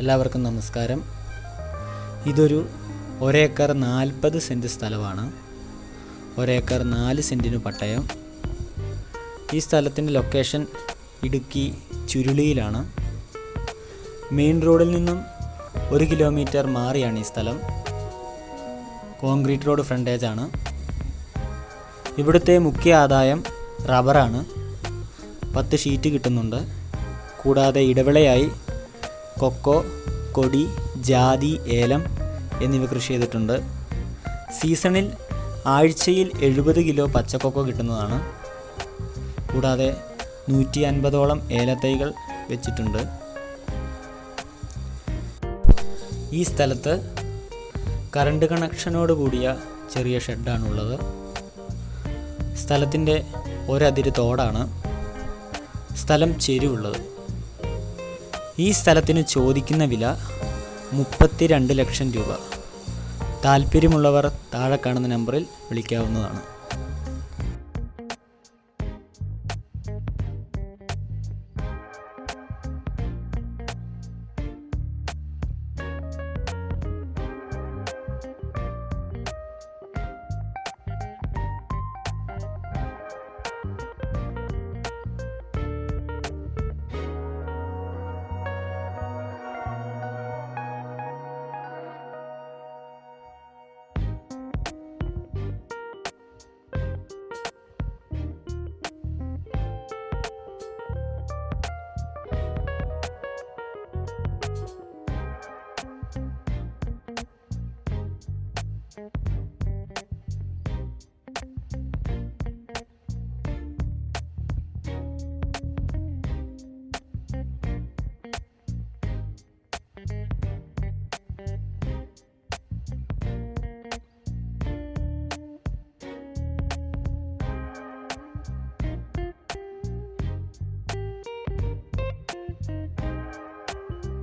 എല്ലാവർക്കും നമസ്കാരം. ഇതൊരു 1 ഏക്കർ 40 സെൻറ്റ് സ്ഥലമാണ്. 1 ഏക്കർ 4 സെൻറ്റിന് പട്ടയം. ഈ സ്ഥലത്തിൻ്റെ ലൊക്കേഷൻ ഇടുക്കി ചുരുളിയിലാണ്. മെയിൻ റോഡിൽ നിന്നും 1 കിലോമീറ്റർ മാറിയാണ് ഈ സ്ഥലം. കോൺക്രീറ്റ് റോഡ് ഫ്രണ്ടേജാണ്. ഇവിടുത്തെ മുഖ്യ ആദായം റബ്ബറാണ്. 10 ഷീറ്റ് കിട്ടുന്നുണ്ട്. കൂടാതെ ഇടവിളയായി കൊക്കോ, കൊടി, ജാതി, ഏലം എന്നിവ കൃഷി ചെയ്തിട്ടുണ്ട്. സീസണിൽ ആഴ്ചയിൽ 70 കിലോ പച്ചക്കൊക്കോ കിട്ടുന്നതാണ്. കൂടാതെ 150ഓളം ഏലത്തൈകൾ വെച്ചിട്ടുണ്ട്. ഈ സ്ഥലത്ത് കറണ്ട് കണക്ഷനോട് കൂടിയ ചെറിയ ഷെഡാണുള്ളത്. സ്ഥലത്തിൻ്റെ ഒരതിര് തോടാണ്. സ്ഥലം ചെരിവുള്ളത്. ഈ സ്ഥലത്തിന് ചോദിക്കുന്ന വില 32 ലക്ഷം രൂപ. താല്പര്യമുള്ളവർ താഴെ കാണുന്ന നമ്പറിൽ വിളിക്കാവുന്നതാണ്.